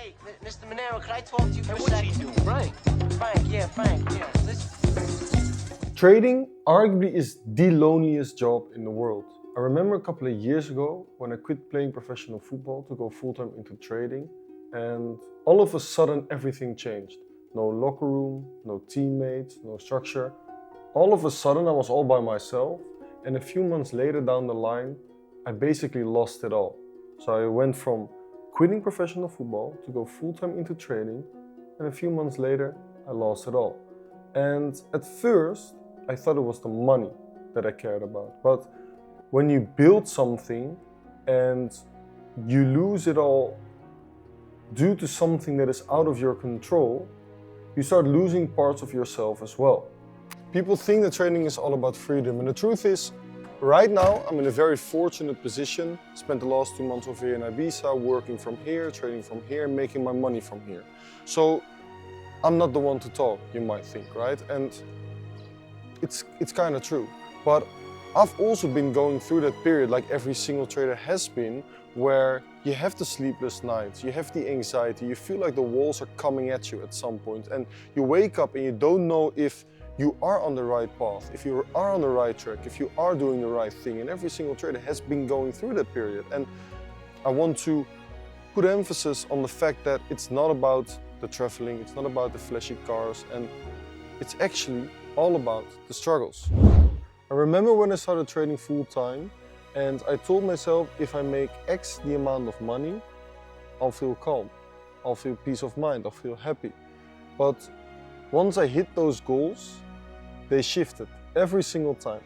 Hey, Mr. Monero, can I talk to you for a What's second? he doing? Frank? Frank, yeah. Listen. Trading arguably is the loneliest job in the world. I remember a couple of years ago when I quit playing professional football to go full-time into trading, and all of a sudden everything changed. No locker room, no teammates, no structure. All of a sudden I was all by myself, and a few months later down the line, I basically lost it all. So I went from quitting professional football to go full-time into trading, and a few months later I lost it all. And at first I thought it was the money that I cared about. But when you build something and you lose it all due to something that is out of your control, you start losing parts of yourself as well. People think that trading is all about freedom, and the truth is, right now I'm in a very fortunate position. Spent the last 2 months over here in Ibiza, working from here, trading from here, making my money from here. So I'm not the one to talk, you might think, right? And it's kind of true. But I've also been going through that period, like every single trader has been, where you have the sleepless nights, you have the anxiety, you feel like the walls are coming at you at some point, and you wake up and you don't know if you are on the right path, if you are on the right track, if you are doing the right thing. And every single trader has been going through that period. And I want to put emphasis on the fact that it's not about the traveling, it's not about the flashy cars, and it's actually all about the struggles. I remember when I started trading full time, and I told myself, if I make X the amount of money, I'll feel calm, I'll feel peace of mind, I'll feel happy. But once I hit those goals, they shifted every single time.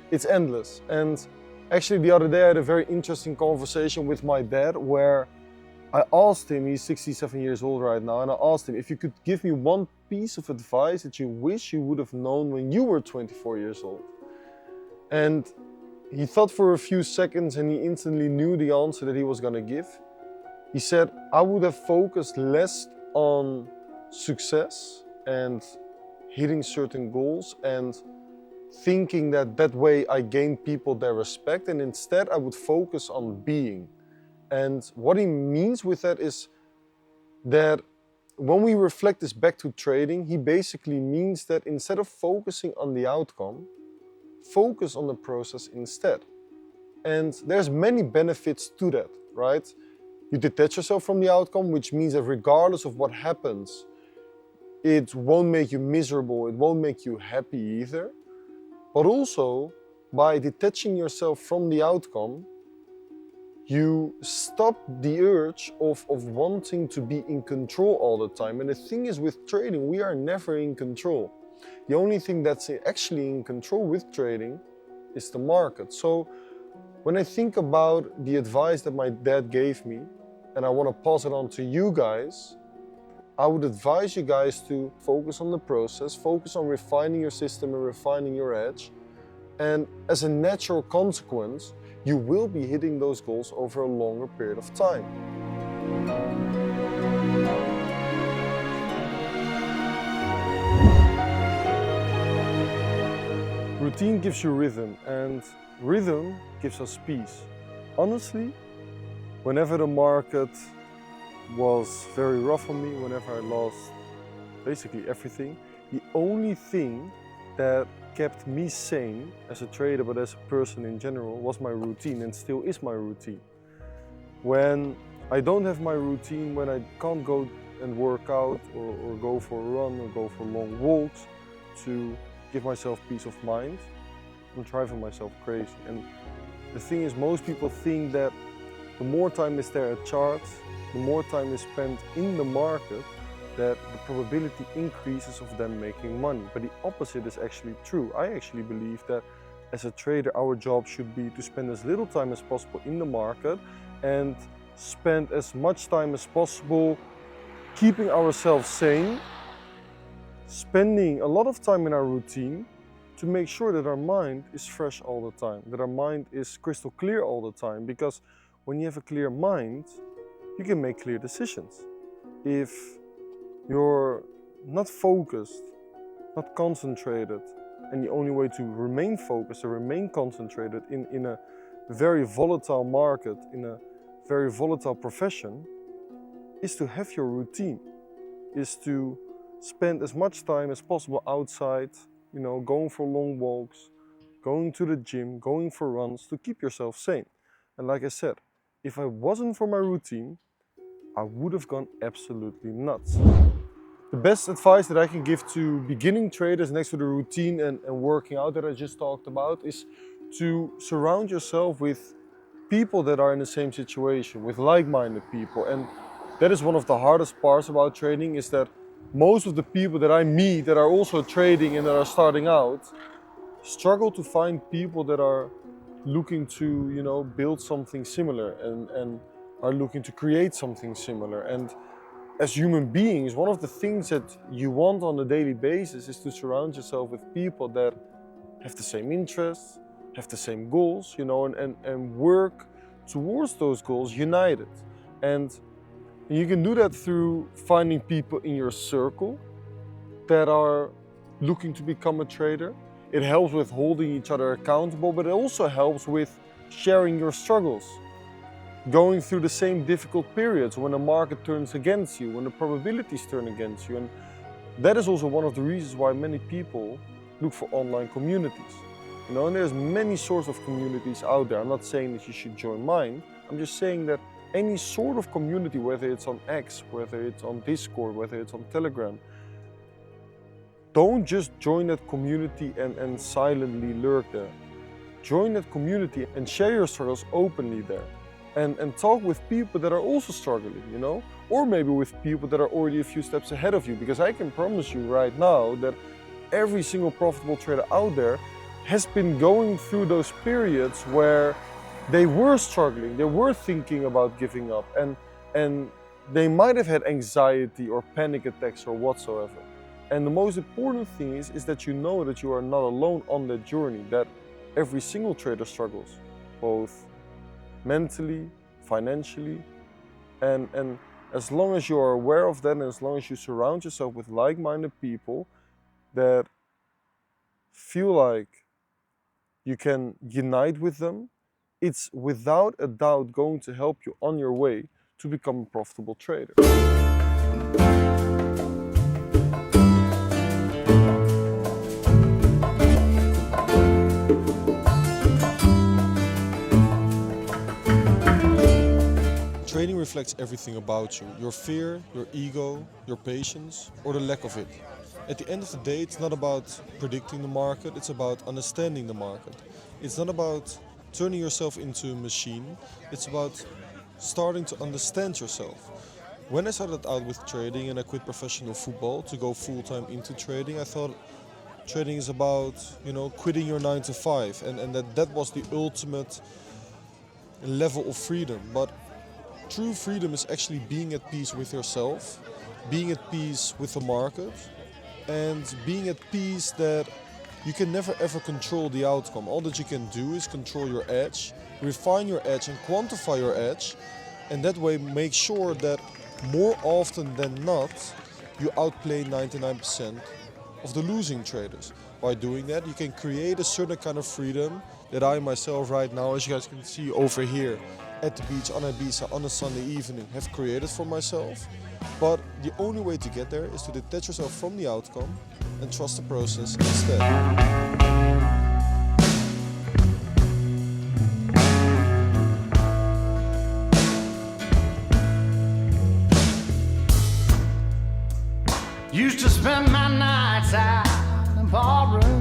It's endless. And actually the other day I had a very interesting conversation with my dad where I asked him, he's 67 years old right now, and I asked him if you could give me one piece of advice that you wish you would have known when you were 24 years old. And he thought for a few seconds and he instantly knew the answer that he was gonna give. He said, I would have focused less on success and hitting certain goals and thinking that that way I gain people their respect, and instead I would focus on being. And what he means with that is that when we reflect this back to trading, he basically means that instead of focusing on the outcome, focus on the process instead. And there's many benefits to that, right? You detach yourself from the outcome, which means that regardless of what happens, it won't make you miserable, it won't make you happy either. But also, by detaching yourself from the outcome, you stop the urge of wanting to be in control all the time. And the thing is, with trading, we are never in control. The only thing that's actually in control with trading is the market. So when I think about the advice that my dad gave me, and I want to pass it on to you guys, I would advise you guys to focus on the process, focus on refining your system and refining your edge. And as a natural consequence, you will be hitting those goals over a longer period of time. Routine gives you rhythm, and rhythm gives us peace. Honestly, whenever the market was very rough on me, whenever I lost basically everything, the only thing that kept me sane as a trader, but as a person in general, was my routine, and still is my routine. When I don't have my routine, when I can't go and work out or go for a run or go for long walks to give myself peace of mind, I'm driving myself crazy. And the thing is, most people think that the more time is there at charts, the more time is spent in the market, that the probability increases of them making money. But the opposite is actually true. I actually believe that as a trader, our job should be to spend as little time as possible in the market and spend as much time as possible keeping ourselves sane, spending a lot of time in our routine to make sure that our mind is fresh all the time, that our mind is crystal clear all the time. Because when you have a clear mind, you can make clear decisions. If you're not focused, not concentrated, and the only way to remain focused or remain concentrated in a very volatile market, in a very volatile profession, is to have your routine, is to spend as much time as possible outside, going for long walks, going to the gym, going for runs to keep yourself sane. And like I said, if I wasn't for my routine, I would have gone absolutely nuts. The best advice that I can give to beginning traders next to the routine and working out that I just talked about is to surround yourself with people that are in the same situation, with like-minded people. And that is one of the hardest parts about trading, is that most of the people that I meet that are also trading and that are starting out struggle to find people that are looking to, build something similar and are looking to create something similar. And as human beings, one of the things that you want on a daily basis is to surround yourself with people that have the same interests, have the same goals, and work towards those goals united. And you can do that through finding people in your circle that are looking to become a trader. It helps with holding each other accountable, but it also helps with sharing your struggles, going through the same difficult periods when the market turns against you, when the probabilities turn against you. And that is also one of the reasons why many people look for online communities. And there's many sorts of communities out there. I'm not saying that you should join mine. I'm just saying that any sort of community, whether it's on X, whether it's on Discord, whether it's on Telegram, don't just join that community and silently lurk there. Join that community and share your struggles openly there. And talk with people that are also struggling, or maybe with people that are already a few steps ahead of you, because I can promise you right now that every single profitable trader out there has been going through those periods where they were struggling, they were thinking about giving up, and they might have had anxiety or panic attacks or whatsoever. And the most important thing is that you know that you are not alone on that journey, that every single trader struggles, both mentally, financially, and as long as you are aware of that, and as long as you surround yourself with like-minded people that feel like you can unite with them, it's without a doubt going to help you on your way to become a profitable trader. Trading reflects everything about you, your fear, your ego, your patience, or the lack of it. At the end of the day, it's not about predicting the market, it's about understanding the market. It's not about turning yourself into a machine, it's about starting to understand yourself. When I started out with trading and I quit professional football to go full-time into trading, I thought trading is about, quitting your 9 to 5 and that was the ultimate level of freedom. But true freedom is actually being at peace with yourself, being at peace with the market, and being at peace that you can never ever control the outcome. All that you can do is control your edge, refine your edge and quantify your edge, and that way make sure that more often than not you outplay 99% of the losing traders. By doing that, you can create a certain kind of freedom that I myself right now, as you guys can see over here, at the beach on Ibiza on a Sunday evening, have created for myself. But the only way to get there is to detach yourself from the outcome and trust the process instead. Used to spend my nights out in ballrooms,